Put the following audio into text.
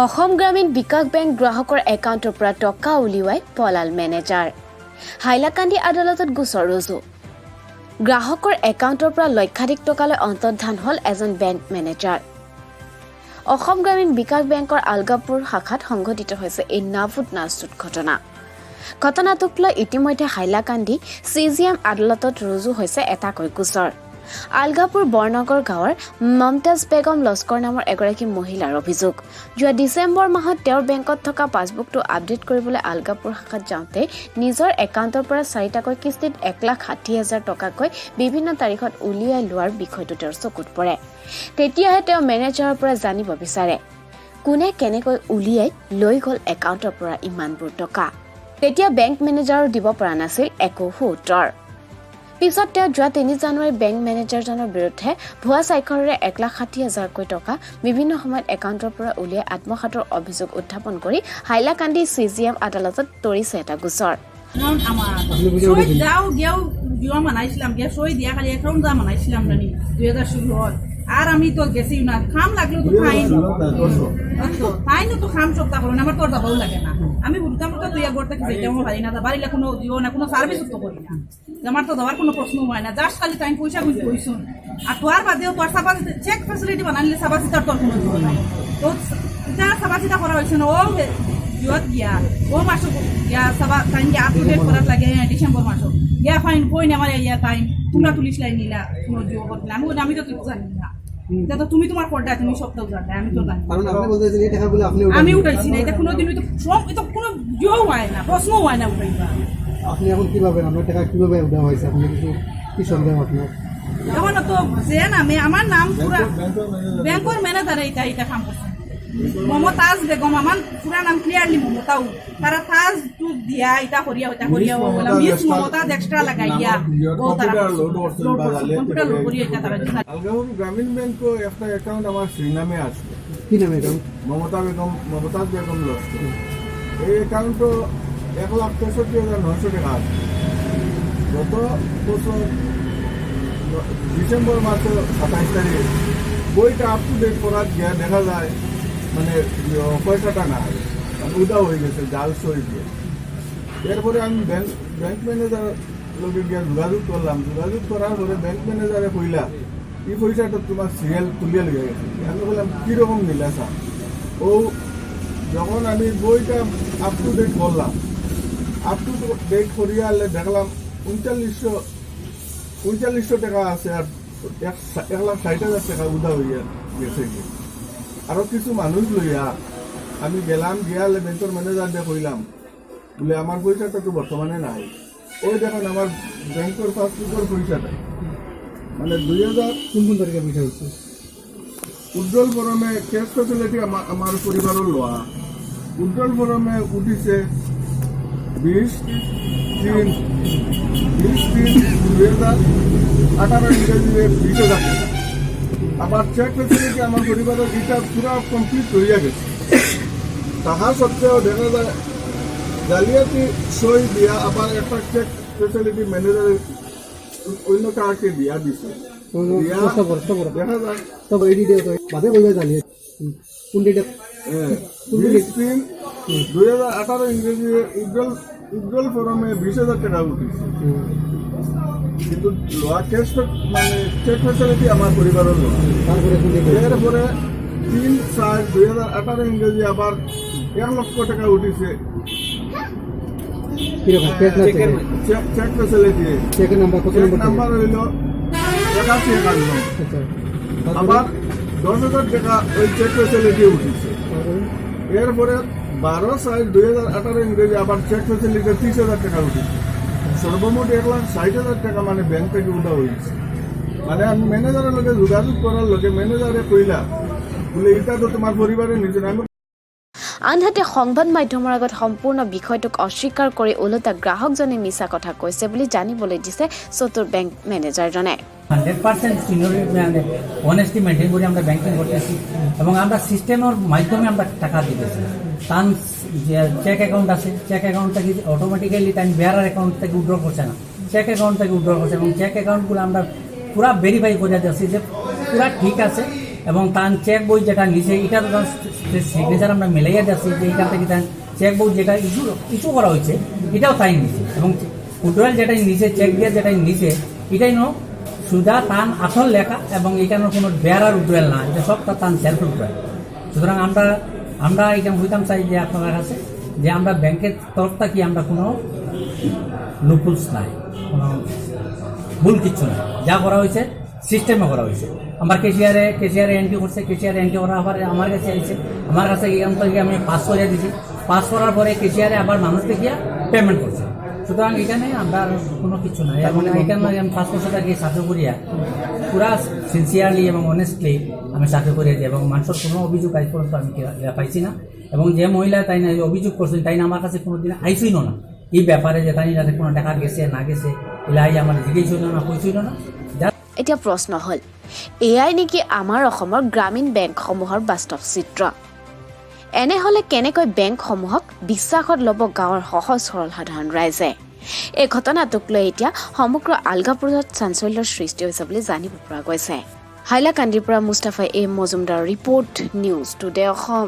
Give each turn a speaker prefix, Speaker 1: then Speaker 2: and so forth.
Speaker 1: অসম গ্ৰামীণ বিকাশ bank গ্ৰাহকৰ একাউণ্টৰ পৰা টকা উলিওৱাই পলাল মেনেজাৰ। হাইলাকান্দি আদালতত গোচৰ ৰুজু। গ্ৰাহকৰ একাউণ্টৰ পৰা লক্ষাধিক টকালৈ অন্তৰ্ধান হ'ল এজন বেংক মেনেজাৰ। অসম গ্ৰামীণ বিকাশ বেংকৰ আলগাপুৰ শাখাত সংঘটিত হৈছে এই নাভুত নাজুত ঘটনা। ঘটনাটোক লৈ ইতিমধ্যে হাইলাকান্দি CGM আদালতত ৰুজু হৈছে এটাকৈ গোচৰ। আলগাপুৰ বৰনগৰ গাঁৱৰ মমতাজ বেগম লস্কৰ নামৰ এগৰাকী মহিলাৰ অভিযোগ। যোৱা ডিচেম্বৰ মাহত তেওঁৰ বেংকত থকা পাছবুকটো আপডেট কৰিবলৈ আলগাপুৰ শাখাত যাওঁতে নিজৰ একাউণ্টৰ পৰা 4টাকৈ কিস্তিত 1,60,000 টকাকৈ বিভিন্ন তাৰিখত উলিয়াই লোৱাৰ বিষয়টো তেওঁৰ চকুত পৰে। তেতিয়াহে তেওঁ মেনেজাৰৰ পৰা জানিব বিচাৰে কোনে কেনেকৈ উলিয়াই লৈ গ'ল একাউণ্টৰ পৰা ইমানবোৰ টকা। তেতিয়া বেংক মেনেজাৰৰ দিব পৰা নাছিল একো উত্তৰ। পিছত তেওঁ যোৱা 3 জানুৱাৰী বেংক মেনেজাৰজনৰ বিৰুদ্ধে ভুৱা স্বাক্ষৰেৰে 1,60,000 টকা বিভিন্ন সময়ত একাউণ্টৰ পৰা উলিয়াই আত্মসাতৰ অভিযোগ উত্থাপন কৰি হাইলাকান্দি CGM আদালতত তৰিছে এটা গোচৰ।
Speaker 2: আর আমি তো গেছি না খাম লাগলো তো ফাইন তো খাম সপ্তাহ করো না আমার তোর যাবও লাগে না আমি বুঝতাম তো তুই একবার থেকে যেতেও পারি না বাড়িলে কোনো দিও না কোনো সার্ভিস তো করি না আমার তো দেওয়ার কোনো প্রশ্ন হয় না জাস্ট খালি টাইম পয়সা গুলি কইছুন আর তোর বাদেও তোর সাবাস চেক ফ্যাসিলিটি বানাইলে সাবাসিটার তোর কোনো দিও নাই তো এটা সাবাসিটা করা হয়েছে না ও জিওত গিয়া ও মাসে গিয়া সাবা টাইম গিয়া আপডেট করার লাগে ডিসেম্বর মাসে গিয়া ফাইন কই না আমার ইয়া টাইম তোমরা পুলিশ লাইন নিলা কোনো জিও করলে আমি তো তুই জানি না এটা তুমি তোমার পর্দা তুমি সপ্তাহ জানলে আমি তো জানি
Speaker 3: কারণ আপনি বলতেছেন এই টাকাগুলো
Speaker 2: আমি উঠাইছি না এটা কোনোদিন তো সব এটা কোনো জিও হয় না প্রশ্ন হয় না উঠাইবা।
Speaker 3: আপনি এখন কিভাবে আপনার টাকা কিভাবে উঠা হয়েছে আপনি কি সন্দেহ আপনার?
Speaker 2: এখন তো যে নামে আমার নাম পুরা ব্যাংকের ম্যানেজার এটা কাম করছে মমতাজ বেগম আমার পুরা নাম ক্লিয়ারলি মমতাও তারা তাজ টু দিয়া এটা করিয়া বলা মিস মমতাজ এক্সট্রা লাগাইয়া ও তারা কম্পিউটার লোড করিয়া এটা তারা
Speaker 4: আলগাপুর গ্রামীণ ব্যাংক একটা অ্যাকাউন্ট আমার শ্রীনামে আছে।
Speaker 3: কি নামে অ্যাকাউন্ট?
Speaker 4: মমতাজ বেগম লস্কর। এই অ্যাকাউন্ট 1,63,900 টাকা আছে। গত বছর ডিসেম্বর মাসে 27 তারিখ বইটা আপ টু ডেট করার গিয়া দেখা যায় মানে পয়সাটা না উদা হয়ে গেছে জাল সই দিয়ে। এরপরে আমি ব্যাংক ম্যানেজার লোকে গিয়ে যোগাযোগ করলাম। যোগাযোগ করার পরে ব্যাংক ম্যানেজারে কইলা এই পয়সাটা তোমার সিরিয়াল তুলিয়ে লেগে গেছে। আমি বললাম কীরকম নিলা স্যার? ও যখন আমি বইটা আপ টু ডেট করলাম, আপ টু ডেট করিয়া আনলে দেখলাম 3900 টাকা আছে আর 1,60,000 টাকা উদা হইয়া গেছে। আরো কিছু মানুষ লইয়া আমি গেলাম গিয়ালে ব্যাংকের ম্যানেজার দিয়ে কইলাম বলে আমার পয়সাটা তো বর্তমানে নাই। ওই দেখুন আমার ব্যাংকের পাসবুকের পয়সাটা মানে 2000
Speaker 3: কোন তারিখে পয়সা হচ্ছে?
Speaker 4: উজ্জ্বল ফরমে ক্যাশ ফ্যাসিলিটি আমার পরিবারের লওয়া। উজ্জ্বল ফরমে উঠিছে 20/3/2018 ইংরেজিতে 20,000 টাকা। আবার চেক ফ্যাসিলিটি আমার পরিবারের এটা পুরো কমপ্লিট হইয়া গেছে। তাহা সত্ত্বেও দেখা যায় জালিয়াতি সই দিয়া আবার একটা চেক ফ্যাসিলিটি ম্যানেজার অন্য কাউকে দিয়া দিছে। দেখা যায়
Speaker 3: তবে এই দিয়ে তো বাদে কইবা জানিয়ে কোন ডেটে
Speaker 4: 2018 ইংরেজি উজ্জ্বল ফরমে 20,000 টাকা উঠেছে। কিন্তু লোয়া ক্যাশ মানে চেক ফ্যাসিলিটি আমার পরিবারের লোয়া। এরপরে 3/4/2018 ইংরেজি আবার 1 লক্ষ টাকা উঠেছে চেক ফ্যাসিলিটি।
Speaker 3: চেকের নাম্বার কত?
Speaker 4: নাম্বার হইল 81 আবার 10,000 টাকা ওই চেক ফ্যাসিলিটি উঠেছে। এরপরে 12/4/2018 ইংরেজি আবার চেক ফ্যাসিলিটি 30,000 টাকা উঠেছে। সর্বমোট 1,60,000 টাকা মানে ব্যাংক থেকে উঠা হয়েছে। মানে আমি ম্যানেজারের লোকে যোগাযোগ করার লোকে ম্যানেজারে কইলা বলে এটা তো তোমার পরিবারের নিজের। আমি
Speaker 1: আনহাতে সংবাদ মাধ্যমৰ আগত সম্পূৰ্ণ বিষয়টোক অস্বীকাৰ কৰি ওলোটা গ্ৰাহকজনে মিছা কথা কৈছে বুলি জানিবলৈ দিছে চতুৰ বেংক মেনেজাৰজনে।
Speaker 5: 100% সিনিয়রিটি অনেস্টি মেনটেন করে আমরা ব্যাংকিং করতেছি এবং আমরা সিস্টেমের মাধ্যমে আমরা টাকা দিতেছি। তার যে চেক অ্যাকাউন্ট আছে চেক অ্যাকাউন্ট থেকে অটোমেটিক্যালি তাই বেয়ারার অ্যাকাউন্ট থেকে উইথড্র করছে না, চেক অ্যাকাউন্ট থেকে উইথড্র করছে এবং চেক অ্যাকাউন্টগুলো আমরা পুরা ভেরিফাই করে দিচ্ছি যে পুরা ঠিক আছে এবং তার চেক বই যেটা নিচে এটার সিগনেচার আমরা মিলাইয়া যাচ্ছি যে এখান থেকে তার চেক বই যেটা ইস্যু করা হয়েছে এটাও তাই নিচে এবং উড্রয়াল যেটাই নিচে চেক দিয়ে যেটাই নিচে এটাই সুদা তান আসল লেখা এবং এখানে কোনো বেয়ার উড্রয়াল না, এটা সব তান সেলফ উড্রয়াল। সুতরাং আমরা এটা হইতাম চাই যে আপনার কাছে যে আমরা ব্যাংকের তরফ থেকে আমরা কোনো লুপুলস নাই, কোনো ভুল কিচ্ছু নাই, যা করা হয়েছে সিস্টেমে করা হয়েছে। আমার কেশিয়ারে এন্ট্রি করছে, কেশিয়ারে এন্ট্রি করা আবার আমার কাছে আইছে, আমার কাছে এখান থেকে আমি পাস করে দিয়েছি, পাস করার পরে কেশিয়ারে আবার মানুষকে গিয়া পেমেন্ট করছে। সুতরাং এখানে আমরা কোনো কিছু নাই এবং এখানে আমি 5 বছর আগে চাকরি করিয়া পুরা সিনসিয়ারলি এবং অনেস্টলি আমি চাকরি করিয়েছি এবং মানুষের কোনো অভিযোগ আজ পর্যন্ত আমি পাইছি না। এবং যে মহিলা তাই না অভিযোগ করছেন তাই না আমার কাছে কোনোদিন আইসই না এই ব্যাপারে যে তাই যাতে কোনো টাকা গেছে না গেছে এলাই আমার জিজ্ঞেস না কইছিল না।
Speaker 1: এতিয়া প্ৰশ্ন হ'ল, এয়াই নেকি আমাৰ অসমৰ গ্ৰামীণ বেংকসমূহৰ বাস্তৱ চিত্ৰ? এনেহ'লে কেনেকৈ বেংকসমূহক বিশ্বাসত ল'ব গাঁৱৰ সহজ সৰল সাধাৰণ ৰাইজে? এই ঘটনাটোক লৈ এতিয়া সমগ্ৰ আলগাপুৰত চাঞ্চল্যৰ সৃষ্টি হৈছে বুলি জানিব পৰা গৈছে। হাইলাকান্দিৰ পৰা মুস্তাফা এ মজুমদাৰ ৰিপৰ্ট, নিউজ টুডে অসম।